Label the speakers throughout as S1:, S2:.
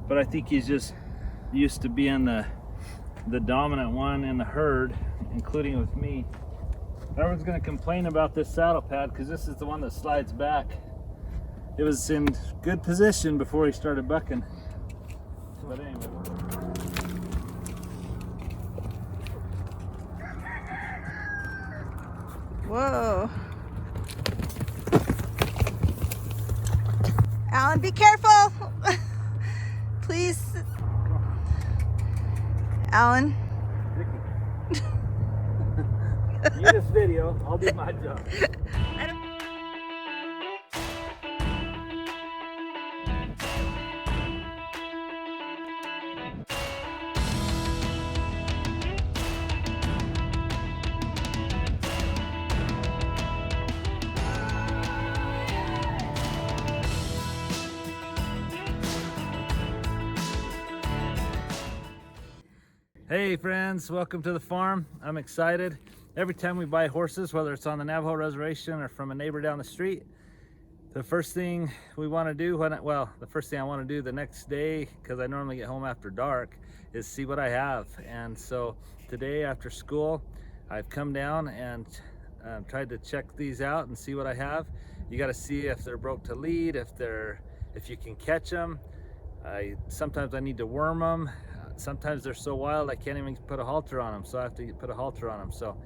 S1: but I think he's just used to being the dominant one in the herd, including with me. Everyone's going to complain about this saddle pad because this is the one that slides back. It was in good position before he started bucking. But anyway.
S2: Whoa. Alan, be careful. Please. Alan.
S1: You this video, I'll do my job. Hey friends, welcome to the farm. I'm excited. Every time we buy horses, whether it's on the Navajo Reservation or from a neighbor down the street, the first thing we want to do the first thing I want to do the next day, because I normally get home after dark, is see what I have. And so today after school, I've come down and tried to check these out and see what I have. You got to see if they're broke to lead, if you can catch them. Sometimes I need to worm them. Sometimes they're so wild I can't even put a halter on them, so I have to put a halter on them. So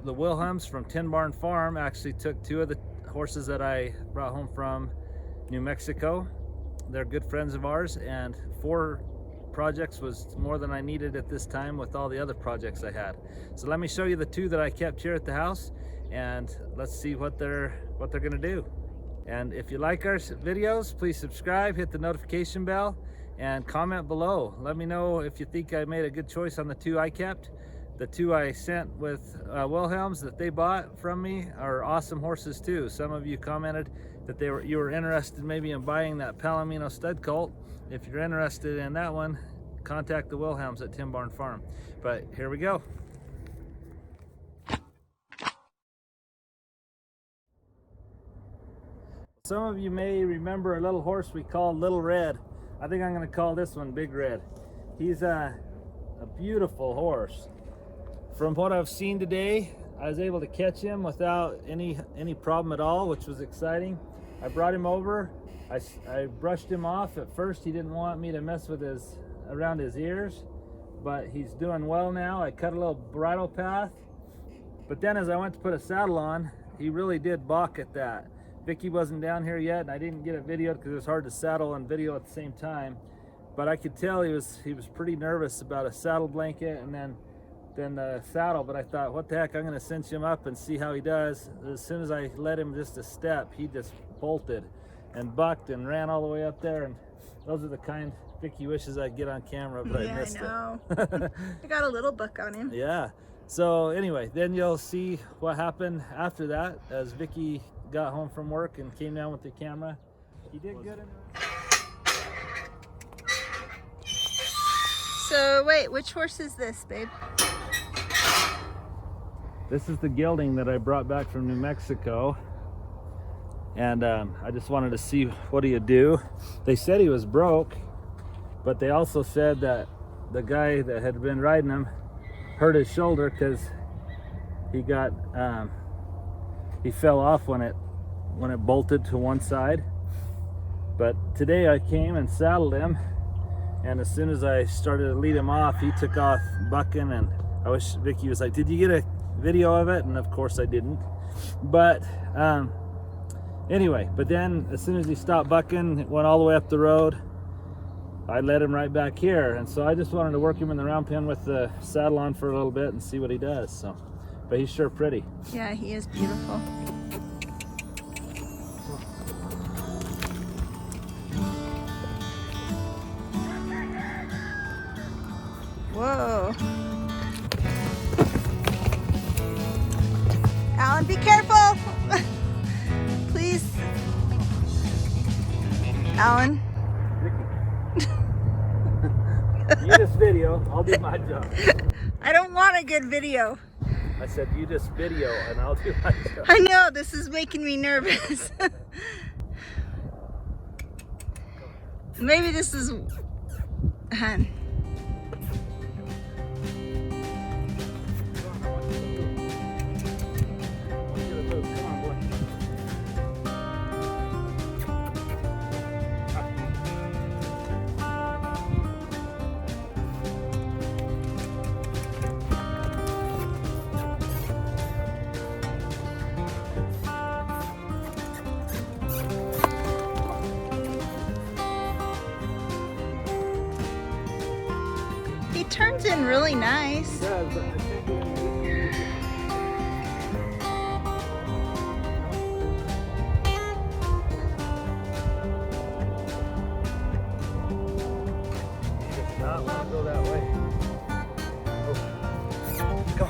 S1: the Wilhelms from Tin Barn Farm actually took 2 of the horses that I brought home from New Mexico. They're good friends of ours, and 4 projects was more than I needed at this time with all the other projects I had. So let me show you the 2 that I kept here at the house, and let's see what they're gonna do. And if you like our videos, please subscribe, hit the notification bell, and comment below. Let me know if you think I made a good choice on the 2 I kept. The 2 I sent with Wilhelms that they bought from me are awesome horses too. Some of you commented that you were interested maybe in buying that palomino stud colt. If you're interested in that one, contact the Wilhelms at Tin Barn Farm. But here we go. Some of you may remember a little horse we called Little Red. I think I'm going to call this one Big Red. He's a beautiful horse. From what I've seen today, I was able to catch him without any problem at all, which was exciting. I brought him over. I brushed him off. At first, he didn't want me to mess with around his ears, but he's doing well now. I cut a little bridle path, but then as I went to put a saddle on, he really did balk at that. Vicky wasn't down here yet, and I didn't get it videoed because it was hard to saddle and video at the same time. But I could tell he was pretty nervous about a saddle blanket and then the saddle. But I thought, what the heck, I'm going to cinch him up and see how he does. As soon as I let him just a step, he just bolted and bucked and ran all the way up there. And those are the kind Vicky wishes I'd get on camera, but I missed it. Yeah, I know.
S2: I got a little buck on him.
S1: Yeah. So anyway, then you'll see what happened after that as Vicky got home from work and came down with the camera. He did good.
S2: So wait, which horse is this, babe?
S1: This is the gelding that I brought back from New Mexico, and I just wanted to see what he'd do. They said he was broke, but they also said that the guy that had been riding him hurt his shoulder because he got he fell off when it bolted to one side. But today I came and saddled him, and as soon as I started to lead him off, he took off bucking, and I wish Vicky was like, did you get a video of it? And of course I didn't. But anyway, but then as soon as he stopped bucking, it went all the way up the road. I led him right back here, and so I just wanted to work him in the round pen with the saddle on for a little bit and see what he does. So, but he's sure pretty.
S2: Yeah, he is beautiful. Whoa. Alan, be careful. Please. Alan.
S1: You just video, I'll do my job.
S2: I don't want a good video.
S1: I said you just video and I'll do my job.
S2: I know, this is making me nervous. Maybe this is... Hun. He turns in really nice.
S1: Not want to go that way. Oh. Go.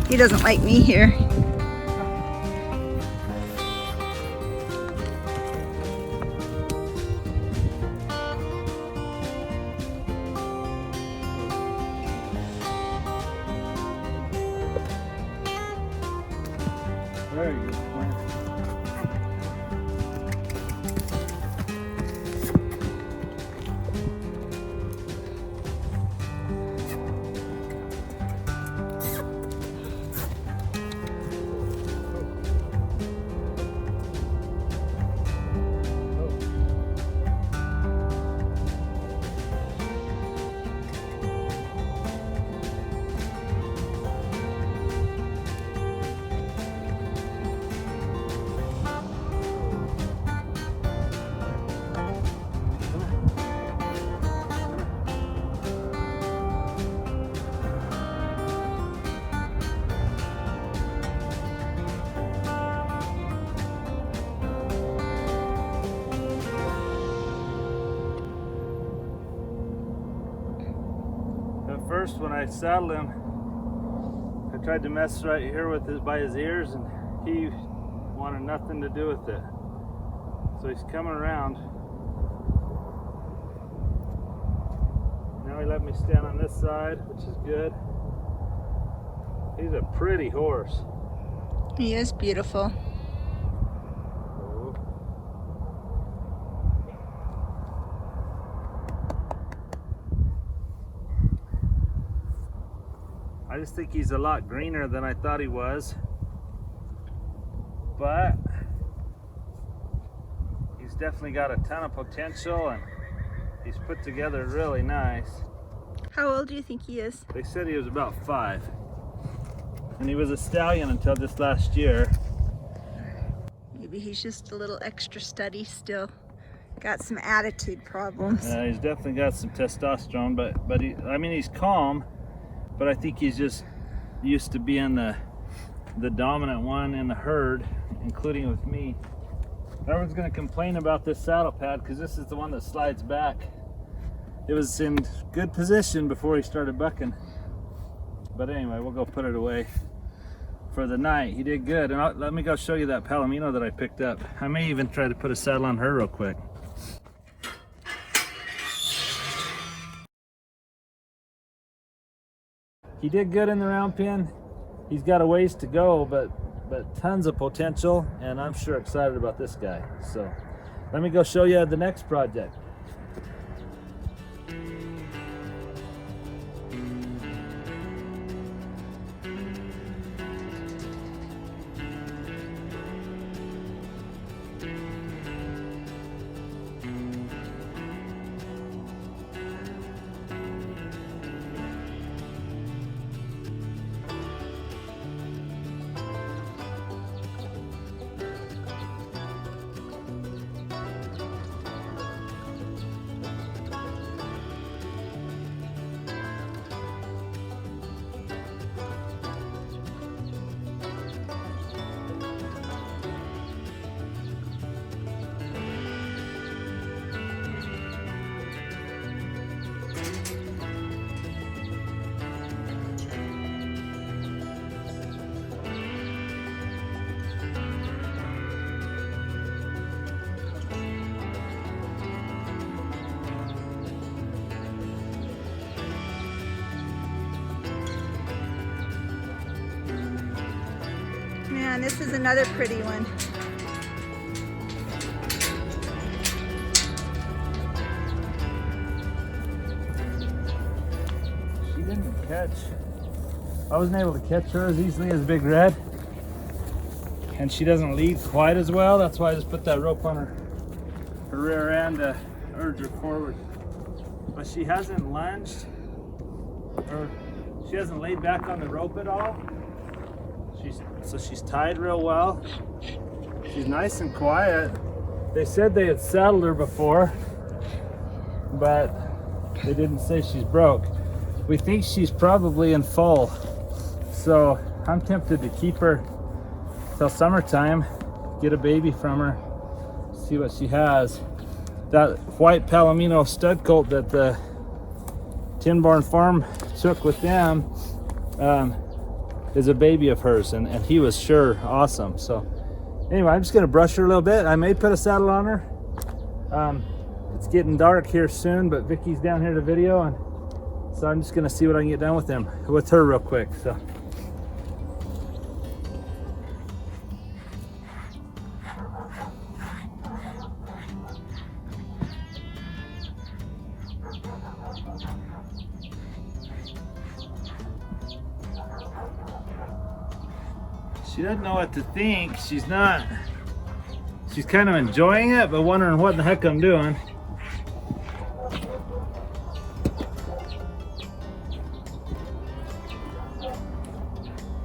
S2: He doesn't like me here.
S1: There you go. At first, when I saddled him, I tried to mess right here with by his ears, and he wanted nothing to do with it. So he's coming around. Now he let me stand on this side, which is good. He's a pretty horse.
S2: He is beautiful.
S1: I just think he's a lot greener than I thought he was, but he's definitely got a ton of potential, and he's put together really nice.
S2: How old do you think he is?
S1: They said he was about 5, and he was a stallion until just last year.
S2: Maybe he's just a little extra steady still. Got some attitude problems.
S1: He's definitely got some testosterone, but I mean, he's calm. But I think he's just used to being the dominant one in the herd, including with me. Everyone's gonna complain about this saddle pad because this is the one that slides back. It was in good position before he started bucking. But anyway, we'll go put it away for the night. He did good. And let me go show you that palomino that I picked up. I may even try to put a saddle on her real quick. He did good in the round pen. He's got a ways to go, but tons of potential, and I'm sure excited about this guy. So let me go show you the next project.
S2: and this is another pretty one.
S1: She didn't catch. I wasn't able to catch her as easily as Big Red. And she doesn't lead quite as well. That's why I just put that rope on her rear end to urge her forward. But she hasn't lunged, or she hasn't laid back on the rope at all. So she's tied real well. She's nice and quiet. They said they had saddled her before, but they didn't say she's broke. We think she's probably in foal. So I'm tempted to keep her till summertime, get a baby from her, see what she has. That white palomino stud colt that the Tin Barn Farm took with them is a baby of hers, and he was sure awesome. So anyway, I'm just gonna brush her a little bit. I may put a saddle on her. It's getting dark here soon, but Vicky's down here to video, and so I'm just gonna see what I can get done with her real quick. So. She doesn't know what to think. She's kind of enjoying it, but wondering what the heck I'm doing.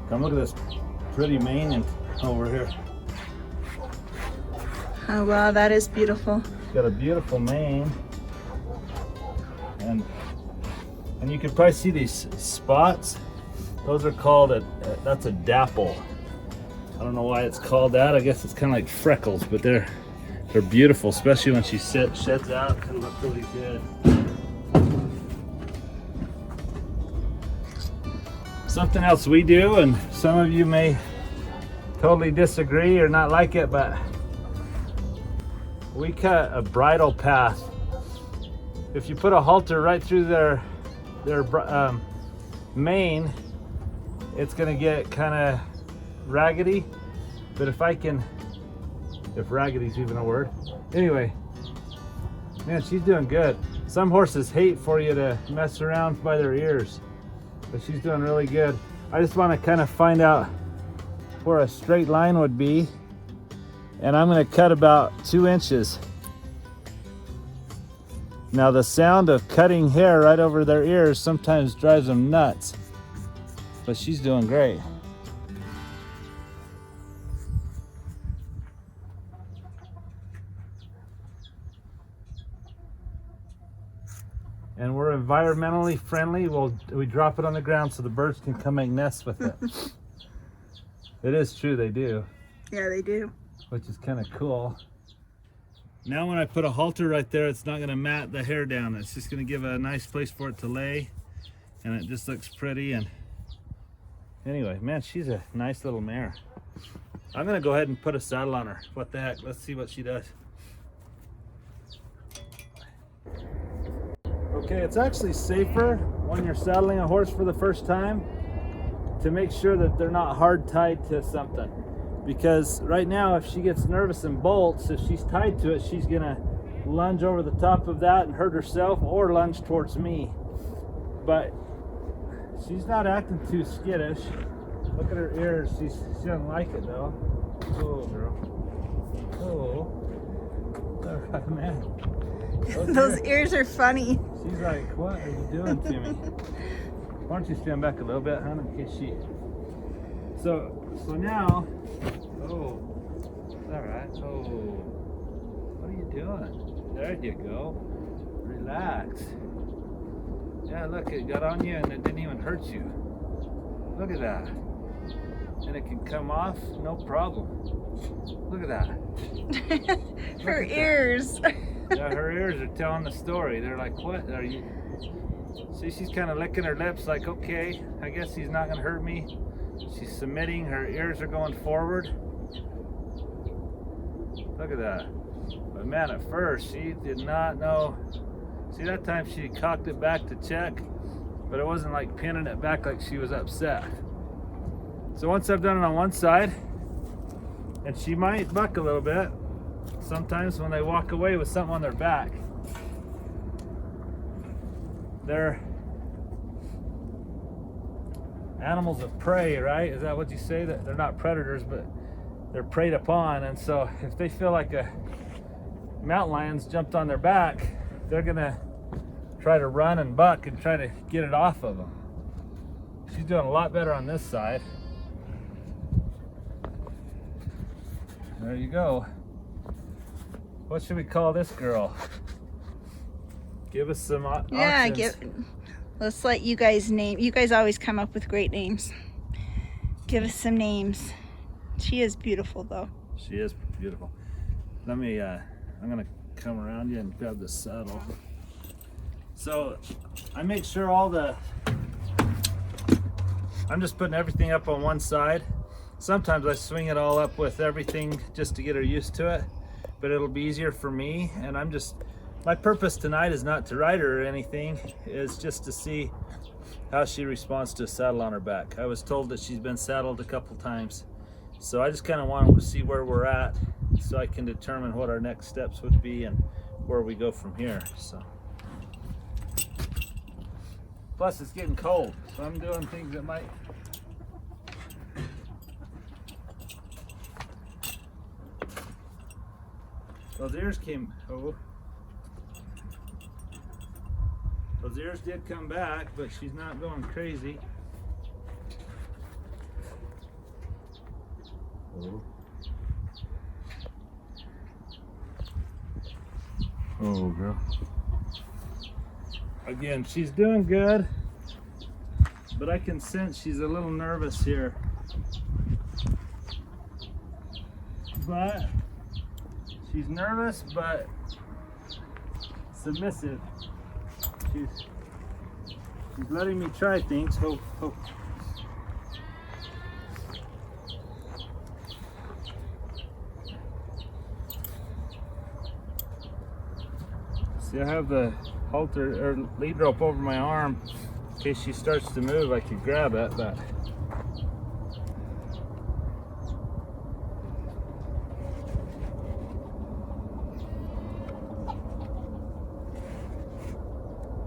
S1: Come look at this pretty mane over here.
S2: Oh wow, that is beautiful.
S1: She's got a beautiful mane. And you can probably see these spots. Those are called that's a dapple. I don't know why it's called that. I guess it's kind of like freckles, but they're beautiful, especially when she sheds out. They look really good. Something else we do, and some of you may totally disagree or not like it, but we cut a bridle path. If you put a halter right through their mane, it's gonna get kind of raggedy. But if raggedy's even a word. Anyway, man, she's doing good. Some horses hate for you to mess around by their ears, but she's doing really good. I just want to kind of find out where a straight line would be, and I'm going to cut about 2 inches. Now the sound of cutting hair right over their ears sometimes drives them nuts, but she's doing great. And we're environmentally friendly. We drop it on the ground so the birds can come make nests with it. It is true, they do.
S2: Yeah, they do.
S1: Which is kind of cool. Now when I put a halter right there, it's not gonna mat the hair down. It's just gonna give a nice place for it to lay. And it just looks pretty. And anyway, man, she's a nice little mare. I'm gonna go ahead and put a saddle on her. What the heck, let's see what she does. Okay, it's actually safer when you're saddling a horse for the first time to make sure that they're not hard tied to something. Because right now, if she gets nervous and bolts, if she's tied to it, she's gonna lunge over the top of that and hurt herself, or lunge towards me. But she's not acting too skittish. Look at her ears. She doesn't like it though. Oh, girl. Oh. All right, man.
S2: Those ears are funny.
S1: She's like, what are you doing to me? Why don't you stand back a little bit, hon, in case she... So now... Oh, all right. Oh, what are you doing? There you go. Relax. Yeah, look, it got on you and it didn't even hurt you. Look at that. And it can come off, no problem. Look at that.
S2: Her ears.
S1: Yeah, her ears are telling the story. They're like, what are you? See, she's kind of licking her lips like, okay, I guess he's not gonna hurt me. She's submitting, her ears are going forward. Look at that. But man, at first, she did not know. See, that time she cocked it back to check, but it wasn't like pinning it back like she was upset. So once I've done it on one side, And she might buck a little bit sometimes when they walk away with something on their back. They're animals of prey, right? Is that what you say? That they're not predators, but they're preyed upon. And so if they feel like a mountain lion's jumped on their back, they're gonna try to run and buck and try to get it off of them. She's doing a lot better on this side. There you go. What should we call this girl? Give us some options.
S2: Yeah, let's let you guys name. You guys always come up with great names. Give us some names. She is beautiful though.
S1: She is beautiful. Let me, I'm gonna come around you and grab the saddle. So I make sure I'm just putting everything up on one side. Sometimes I swing it all up with everything just to get her used to it, but it'll be easier for me. And my purpose tonight is not to ride her or anything, is just to see how she responds to a saddle on her back. I was told that she's been saddled a couple times. So I just kind of want to see where we're at so I can determine what our next steps would be and where we go from here. So. Plus it's getting cold, so I'm doing things that might. Those ears those ears did come back, but she's not going crazy. Oh, girl. Again, she's doing good, but I can sense she's a little nervous here. But she's nervous, but submissive. She's letting me try things. Oh. See, I have the halter or lead rope over my arm in case she starts to move. I could grab it, but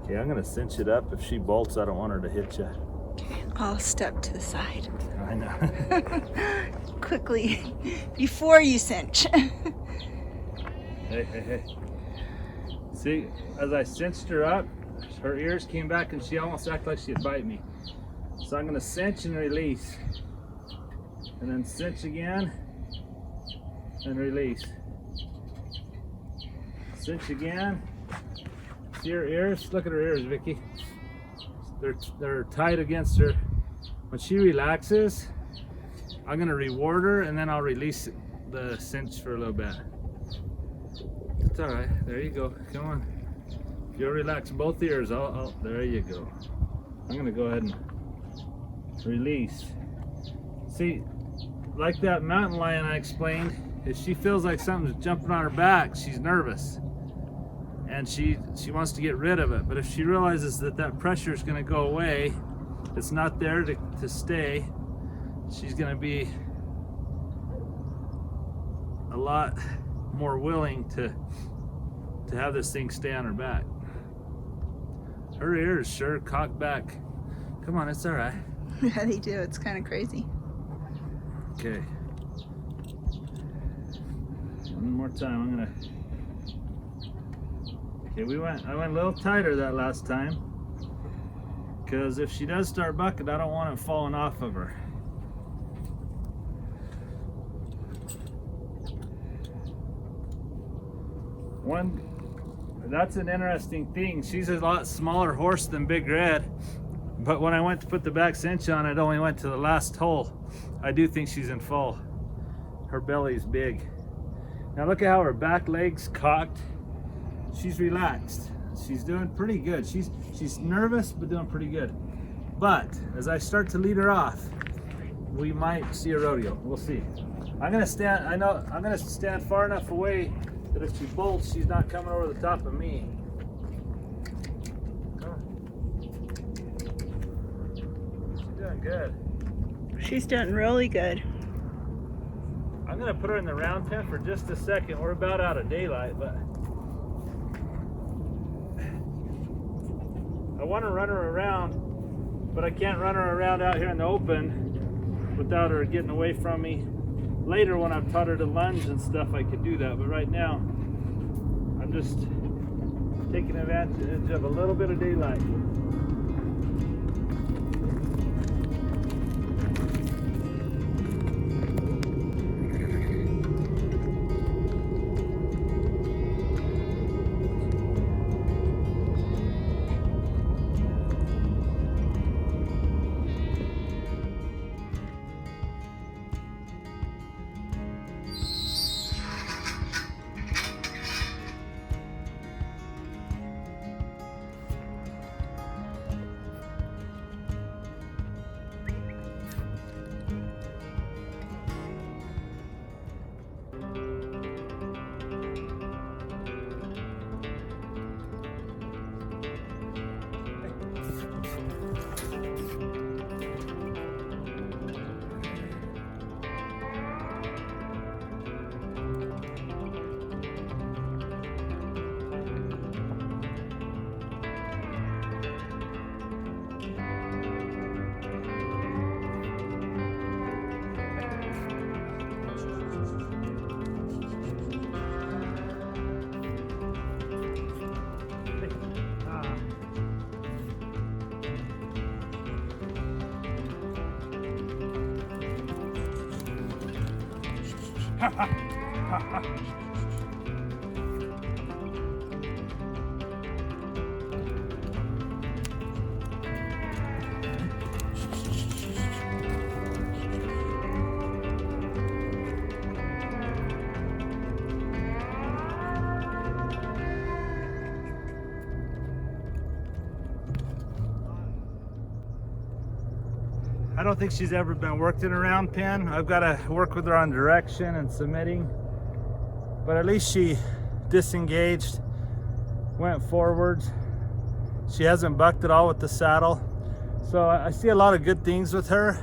S1: okay, I'm gonna cinch it up. If she bolts, I don't want her to hit you.
S2: I'll step to the side.
S1: I know.
S2: Quickly, before you cinch.
S1: Hey. See, as I cinched her up, her ears came back and she almost acted like she'd bite me. So I'm gonna cinch and release. And then cinch again and release. Cinch again. See her ears? Look at her ears, Vicky. They're tight against her. When she relaxes, I'm gonna reward her and then I'll release the cinch for a little bit. It's all right. There you go. Come on. You'll relax both ears. There you go. I'm gonna go ahead and release. See, like that mountain lion I explained, if she feels like something's jumping on her back, she's nervous. And she wants to get rid of it. But if she realizes that pressure is going to go away, it's not there to stay, she's going to be a lot more willing to have this thing stay on her back. Her ears sure cock back. Come on, it's all right.
S2: Yeah, they do. It's kind of crazy.
S1: Okay. One more time. I'm gonna. Okay, I went a little tighter that last time, because if she does start bucking, I don't want it falling off of her. That's an interesting thing. She's a lot smaller horse than Big Red, but when I went to put the back cinch on, it only went to the last hole. I do think she's in full. Her belly's big. Now look at how her back leg's cocked. She's relaxed. She's doing pretty good. She's nervous, but doing pretty good. But as I start to lead her off, we might see a rodeo. We'll see. I'm gonna stand far enough away that if she bolts, she's not coming over the top of me. Come on. She's doing good.
S2: She's doing really good.
S1: I'm gonna put her in the round pen for just a second. We're about out of daylight, but I want to run her around, but I can't run her around out here in the open without her getting away from me. Later, when I've taught her to lunge and stuff, I could do that, but right now I'm just taking advantage of a little bit of daylight. I don't think she's ever been worked in a round pen. I've got to work with her on direction and submitting, but at least she disengaged, went forwards. She hasn't bucked at all with the saddle. So I see a lot of good things with her.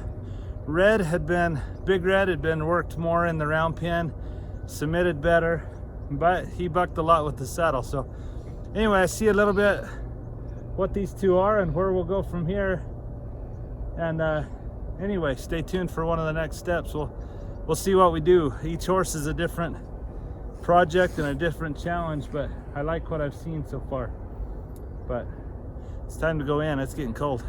S1: Big Red had been worked more in the round pen, submitted better, but he bucked a lot with the saddle. So anyway, I see a little bit what these two are and where we'll go from here. And anyway, stay tuned for one of the next steps. We'll see what we do. Each horse is a different project and a different challenge, but I like what I've seen so far. But it's time to go in. It's getting cold.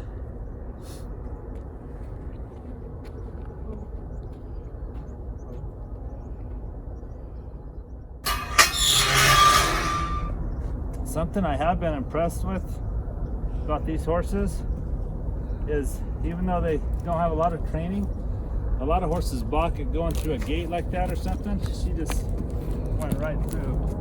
S1: Something I have been impressed with about these horses is even though they don't have a lot of training, a lot of horses balk at going through a gate like that or something. She just went right through.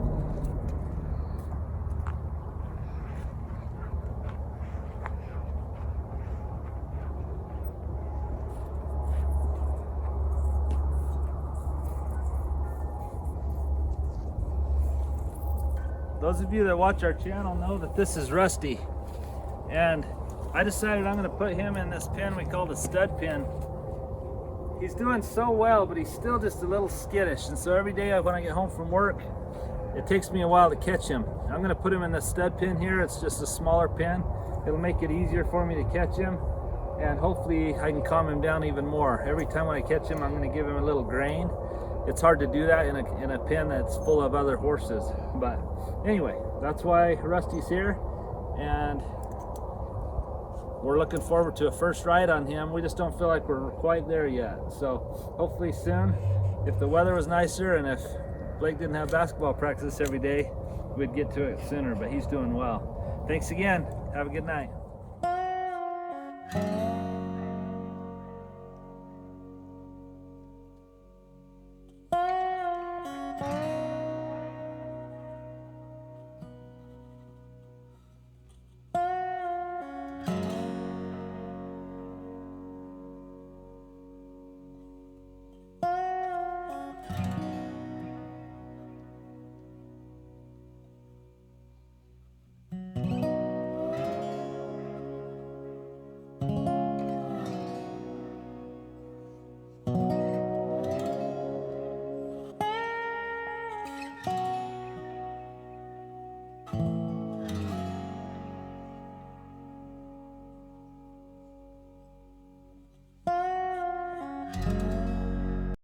S1: Those of you that watch our channel know that this is Rusty, and I decided I'm going to put him in this pen we call the stud pen. He's doing so well, but he's still just a little skittish, and so every day when I get home from work, it takes me a while to catch him. I'm going to put him in the stud pen here. It's just a smaller pen. It'll make it easier for me to catch him, and hopefully I can calm him down even more. Every time when I catch him, I'm going to give him a little grain. It's hard to do that in a pen that's full of other horses. But anyway, that's why Rusty's here, and we're looking forward to a first ride on him. We just don't feel like we're quite there yet. So hopefully soon, if the weather was nicer and if Blake didn't have basketball practice every day, we'd get to it sooner, but he's doing well. Thanks again. Have a good night. Bye.